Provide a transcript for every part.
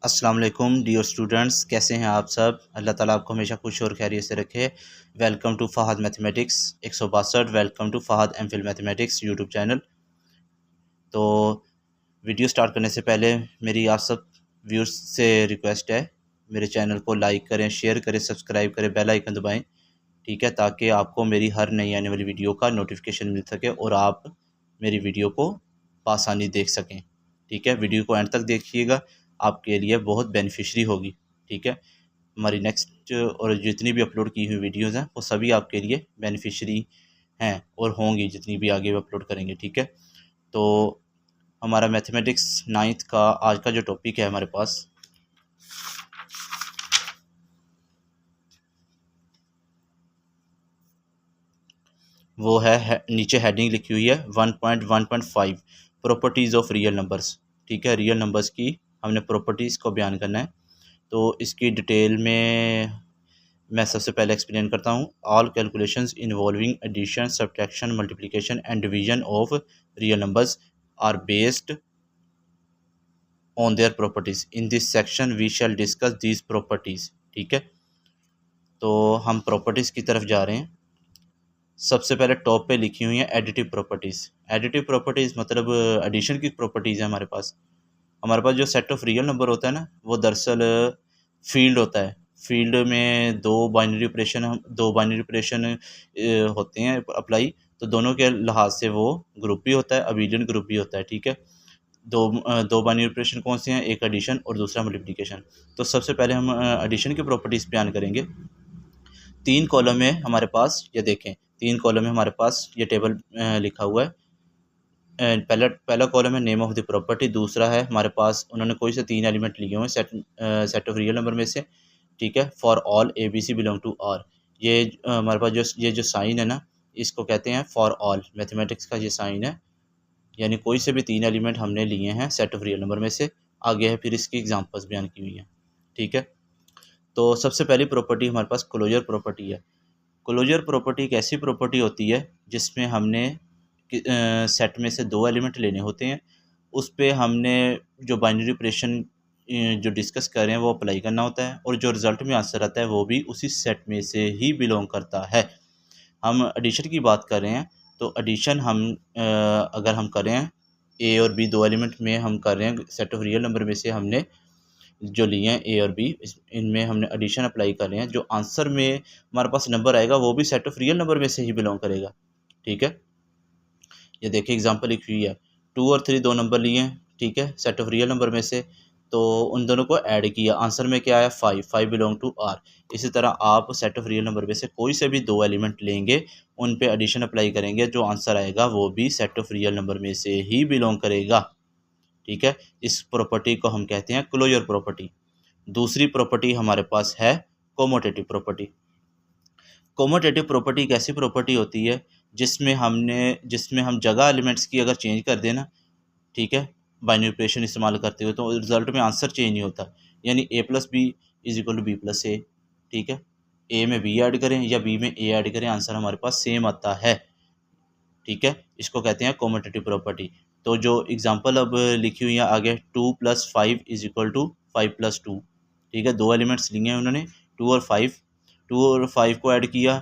अस्सलाम वालेकुम dear students, कैसे हैं आप सब। अल्लाह ताला आपको हमेशा खुश और खैरियत से रखे। Welcome to Fahad mathematics 162। Welcome to Fahad MPhil mathematics YouTube channel. तो वीडियो स्टार्ट करने से पहले मेरी आप सब व्यूअर्स से रिक्वेस्ट है, मेरे चैनल को लाइक करें, शेयर करें, सब्सक्राइब करें, बेल आइकन दबाएं, ठीक है, ताकि आपको मेरी हर नई आने वाली वीडियो का नोटिफिकेशन मिल सके और आप मेरी वीडियो को आसानी देख सकें। ठीक है, वीडियो को एंड तक देखिएगा, आपके लिए बहुत बेनिफिशरी होगी। ठीक है, हमारी नेक्स्ट और जितनी भी अपलोड की हुई वीडियोज़ हैं वो सभी आपके लिए बेनिफिशरी हैं और होंगी जितनी भी आगे अपलोड करेंगे। ठीक है, तो हमारा मैथमेटिक्स 9th का आज का जो टॉपिक है हमारे पास, वो है नीचे हेडिंग लिखी हुई है 1.1.5 प्रॉपर्टीज़ ऑफ रियल नंबर्स। ठीक है, रियल नंबर्स की हमने प्रॉपर्टीज़ को बयान करना है। तो इसकी डिटेल में मैं सबसे पहले एक्सप्लेन करता हूँ। All calculations involving addition, subtraction, multiplication and division of real numbers are based on their properties. In this section we shall discuss these properties. ठीक है, तो हम प्रॉपर्टीज़ की तरफ जा रहे हैं। सबसे पहले टॉप पे लिखी हुई है एडिटिव प्रॉपर्टीज़। एडिटिव प्रॉपर्टीज़ मतलब एडिशन की प्रॉपर्टीज़ है हमारे पास जो सेट ऑफ रियल नंबर होता है ना, वो दरअसल फील्ड होता है। फील्ड में दो बाइनरी ऑपरेशन होते हैं अप्लाई, तो दोनों के लिहाज से वो ग्रुप भी होता है, अबेलियन ग्रुप भी होता है। ठीक है, दो बाइनरी ऑपरेशन कौन से हैं, एक एडिशन और दूसरा मल्टीप्लिकेशन। तो सबसे पहले हम एडिशन की प्रॉपर्टीज़ बयान करेंगे। 3 कॉलम है हमारे पास, ये देखें 3 कॉलम है हमारे पास, ये टेबल लिखा हुआ है। पहला कॉलम है नेम ऑफ द प्रॉपर्टी, दूसरा है हमारे पास उन्होंने कोई से 3 एलिमेंट लिए हुए सेट ऑफ रियल नंबर में से। ठीक है, for all A B C belong to R. ये हमारे पास जो साइन है ना, इसको कहते हैं फॉर ऑल। मैथमेटिक्स का ये साइन है, यानी कोई से भी 3 एलिमेंट हमने लिए हैं सेट ऑफ रियल नंबर में से। आगे है फिर इसकी एग्जांपल्स बयान की हुई हैं। ठीक है, तो सबसे पहली प्रॉपर्टी हमारे पास क्लोजर प्रॉपर्टी है। क्लोजर प्रॉपर्टी एक ऐसी प्रॉपर्टी होती है जिसमें हमने सेट में से 2 एलिमेंट लेने होते हैं। उस पे हमने जो बाइनरी ऑपरेशन जो डिस्कस कर रहे हैं वो अप्लाई करना होता है, और जो रिज़ल्ट में आंसर आता है वो भी उसी सेट में से ही बिलोंग करता है। हम एडिशन की बात कर रहे हैं, तो एडिशन अगर हम करें ए और बी, 2 एलिमेंट में हम कर रहे हैं सेट ऑफ रियल नंबर में से हमने जो लिए हैं ए और बी, इनमें हमने एडिशन अप्लाई कर रहे हैं। जो आंसर में हमारे पास नंबर आएगा वो भी सेट ऑफ रियल नंबर में से ही बिलोंग करेगा। ठीक है, ये देखिए एग्जांपल लिखी हुई है, 2 और 3 दो नंबर लिए हैं। ठीक है, सेट ऑफ रियल नंबर में से, तो उन दोनों को ऐड किया, आंसर में क्या आया 5 बिलोंग टू आर। इसी तरह आप सेट ऑफ रियल नंबर में से कोई से भी 2 एलिमेंट लेंगे, उन पे एडिशन अप्लाई करेंगे, जो आंसर आएगा वो भी सेट ऑफ रियल नंबर में से ही बिलोंग करेगा। ठीक है, इस प्रॉपर्टी को हम कहते हैं क्लोजर प्रॉपर्टी। दूसरी प्रॉपर्टी हमारे पास है कोमोटेटिव प्रॉपर्टी। कोमोटेटिव प्रॉपर्टी एक ऐसी प्रॉपर्टी होती है जिसमें हम जगह एलिमेंट्स की अगर चेंज कर देना, ठीक है, बाइनरी ऑपरेशन इस्तेमाल करते हुए, तो रिजल्ट में आंसर चेंज नहीं होता। यानी A plus B is equal to B plus A. ठीक है, ए में बी ऐड करें या बी में ए ऐड करें, आंसर हमारे पास सेम आता है। ठीक है, इसको कहते हैं कोमोटेटिव प्रॉपर्टी। तो जो एग्जांपल अब लिखी हुई है आगे, 2 + 5 इज इक्वल टू 5 + 2। ठीक है, 2 एलिमेंट्स लिए हैं उन्होंने, 2 और 5। 2 और 5 को ऐड किया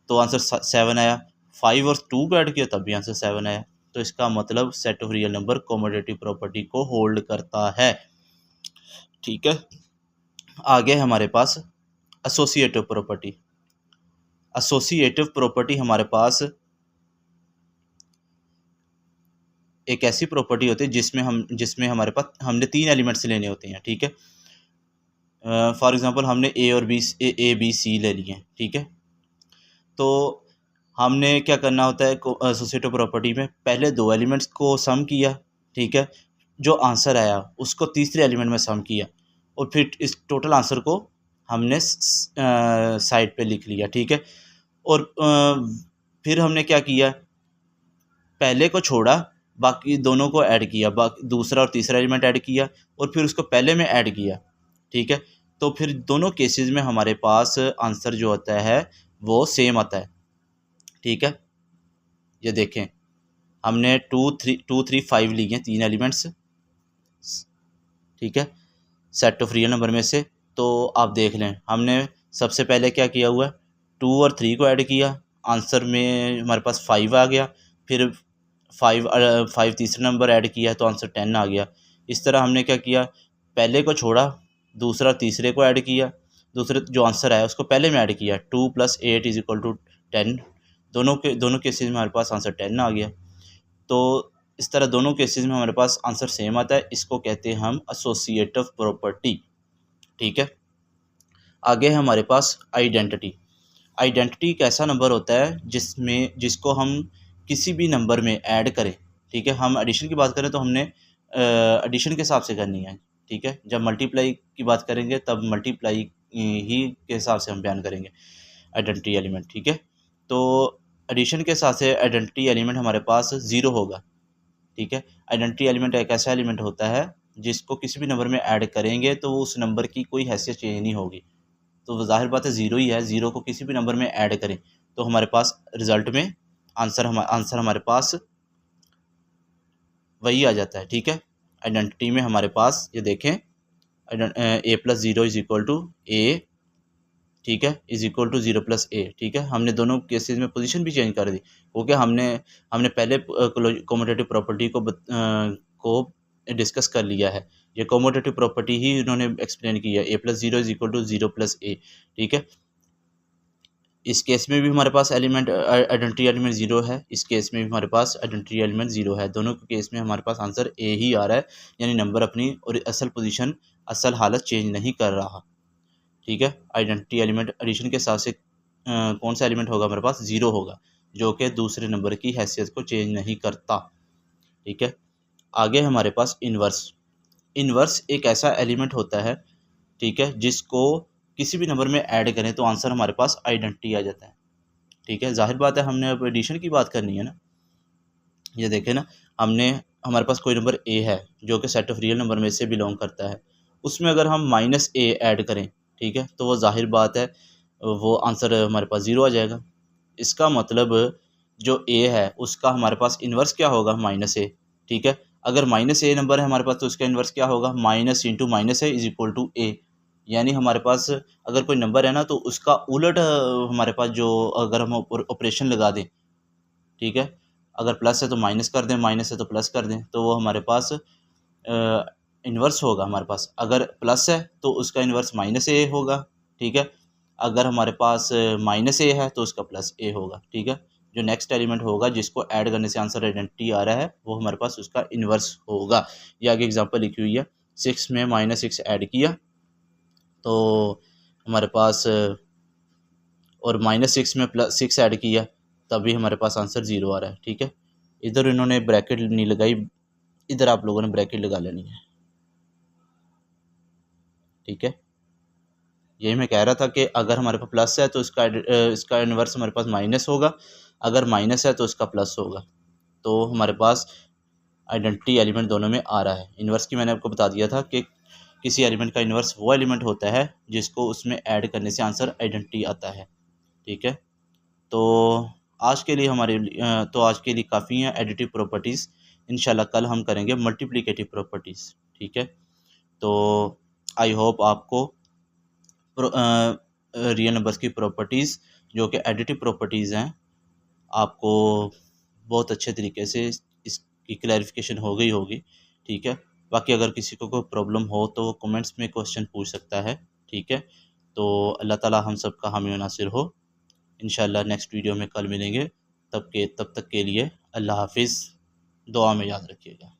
तो आंसर 7 आया। 5 और 2 को ऐड किया तब भी आंसर 7 आया। तो इसका मतलब set of real number commutative property को होल्ड करता है। ठीक है, आगे हमारे पास एसोसिएटिव प्रॉपर्टी। एसोसिएटिव प्रॉपर्टी हमारे पास एक ऐसी प्रॉपर्टी होती है जिसमें हमारे पास हमने 3 एलिमेंट्स लेने होते हैं। ठीक है, फॉर एग्जांपल हमने ए बी सी ले लिए हैं। ठीक है, तो हमने क्या करना होता है एसोसिएटिव प्रॉपर्टी में, पहले 2 एलिमेंट्स को सम किया। ठीक है, जो आंसर आया उसको तीसरे एलिमेंट में सम किया, और फिर इस टोटल आंसर को हमने साइड पे लिख लिया। ठीक है, और फिर हमने क्या किया, पहले को छोड़ा, बाकी दोनों को ऐड किया, बाकी दूसरा और तीसरा एलिमेंट ऐड किया, और फिर उसको पहले में ऐड किया। ठीक है, तो फिर दोनों केसेस में हमारे पास आंसर जो होता है वो सेम आता है। ठीक है, ये देखें हमने 2 3 5 लिए हैं, 3 एलिमेंट्स। ठीक है, सेट ऑफ रियल नंबर में से। तो आप देख लें, हमने सबसे पहले क्या किया हुआ है, 2 और 3 को ऐड किया, आंसर में हमारे पास 5 आ गया। फिर 5 तीसरा नंबर ऐड किया तो आंसर 10 आ गया। इस तरह हमने क्या किया, पहले को छोड़ा, दूसरा तीसरे को ऐड किया, दूसरे जो आंसर आया उसको पहले में ऐड किया, 2 + 8 = 10। दोनों केसेस में हमारे पास आंसर 10 आ गया। तो इस तरह दोनों केसेस में हमारे पास आंसर सेम आता है। इसको कहते हैं हम एसोसिएटिव प्रॉपर्टी। ठीक है, आगे है हमारे पास आइडेंटिटी। आइडेंटिटी एक ऐसा नंबर होता है जिसको हम किसी भी नंबर में ऐड करें। ठीक है, हम एडिशन की बात करें तो हमने एडिशन के हिसाब से करनी है। ठीक है, जब मल्टीप्लाई की बात करेंगे तब मल्टीप्लाई ही के हिसाब से हम बयान करेंगे आइडेंटिटी एलिमेंट। ठीक है, तो एडिशन के साथ से आइडेंटिटी एलिमेंट हमारे पास 0 होगा। ठीक है, आइडेंटिटी एलिमेंट एक ऐसा एलिमेंट होता है जिसको किसी भी नंबर में ऐड करेंगे तो वो उस नंबर की कोई हैसियत चेंज नहीं होगी। तो ज़ाहिर बात है 0 ही है, 0 को किसी भी नंबर में ऐड करें तो हमारे पास रिज़ल्ट में आंसर हमारे पास वही आ जाता है। ठीक है, आइडेंटिटी में हमारे पास ये देखें, a+0 = a, ठीक है, =0 + a। ठीक है, हमने दोनों केसेस में पोजीशन भी चेंज कर दी, क्योंकि हमने पहले कम्यूटेटिव प्रॉपर्टी को डिस्कस कर लिया है। ये कम्यूटेटिव प्रॉपर्टी ही इन्होंने एक्सप्लेन की है, a+0 = 0 + a। ठीक है, इस केस में भी हमारे पास आइडेंटिटी एलिमेंट 0 है, इस केस में भी हमारे पास आइडेंटिटी एलिमेंट 0 है। दोनों के केस में हमारे पास आंसर a ही आ रहा है, यानी नंबर अपनी और असल पोजीशन, असल हालत चेंज नहीं कर रहा। ठीक है, आइडेंटिटी एलिमेंट एडिशन के साथ से कौन सा एलिमेंट होगा हमारे पास, 0 होगा, जो कि दूसरे नंबर की हैसियत को चेंज नहीं करता। ठीक है, आगे हमारे पास इन्वर्स। इन्वर्स एक ऐसा एलिमेंट होता है, ठीक है, जिसको किसी भी नंबर में ऐड करें तो आंसर हमारे पास आइडेंटिटी आ जाता है। ठीक है, जाहिर बात है हमने अब एडिशन की बात करनी है ना। ये देखें ना, हमारे पास कोई नंबर a है जो कि सेट ऑफ रियल नंबर में से बिलोंग करता है, उसमें अगर हम -a ऐड करें, ठीक है, तो वो जाहिर बात है वो आंसर हमारे पास 0 आ जाएगा। इसका मतलब जो a है उसका हमारे पास इन्वर्स क्या होगा, -a। ठीक है, अगर -a नंबर है हमारे पास तो उसका इन्वर्स क्या होगा, माइनस इंटू माइनस है = a। यानी हमारे पास अगर कोई नंबर है ना तो उसका उलट हमारे पास जो अगर हम ऑपरेशन लगा दें, ठीक है, अगर प्लस है तो माइनस कर दें, माइनस है तो प्लस कर दें, तो वो हमारे पास इन्वर्स होगा हमारे पास। अगर प्लस है तो उसका इन्वर्स -a होगा। ठीक है, अगर हमारे पास -a है तो उसका +a होगा। ठीक है, जो नेक्स्ट एलिमेंट होगा जिसको ऐड करने से आंसर आइडेंटिटी आ रहा है वो हमारे पास उसका इन्वर्स होगा। ये आगे एग्जांपल लिखी हुई है, 6 में -6 ऐड किया तो हमारे पास और -6 में +6 ऐड किया तभी हमारे पास आंसर 0 आ रहा है। ठीक है, इधर इन्होंने ब्रैकेट नहीं लगाई, इधर आप लोगों ने ब्रैकेट लगा लेनी है। ठीक है, यही मैं कह रहा था कि अगर हमारे पास प्लस है तो इसका इन्वर्स हमारे पास माइनस होगा, अगर माइनस है तो इसका प्लस होगा। तो हमारे पास आइडेंटिटी एलिमेंट दोनों में आ रहा है। इन्वर्स की मैंने आपको बता दिया था कि किसी एलिमेंट का इन्वर्स वो एलिमेंट होता है जिसको उसमें ऐड करने से आंसर आइडेंटिटी आता है। ठीक है, तो आज के लिए काफ़ी हैं एडिटिव प्रॉपर्टीज़। इंशाल्लाह कल हम करेंगे मल्टीप्लिकेटिव प्रॉपर्टीज़। ठीक है, तो आई होप आपको रियल नंबर्स की प्रॉपर्टीज़ जो कि एडिटिव प्रॉपर्टीज़ हैं आपको बहुत अच्छे तरीके से इसकी क्लैरिफिकेशन हो गई होगी। ठीक है, बाकी अगर किसी को कोई प्रॉब्लम हो तो वो कमेंट्स में क्वेश्चन पूछ सकता है। ठीक है, तो अल्लाह ताला हम सब का हामी व नासिर हो। इंशाल्लाह नेक्स्ट वीडियो में कल मिलेंगे, तब तक के लिए अल्लाह हाफिज़। दुआ में याद रखिएगा।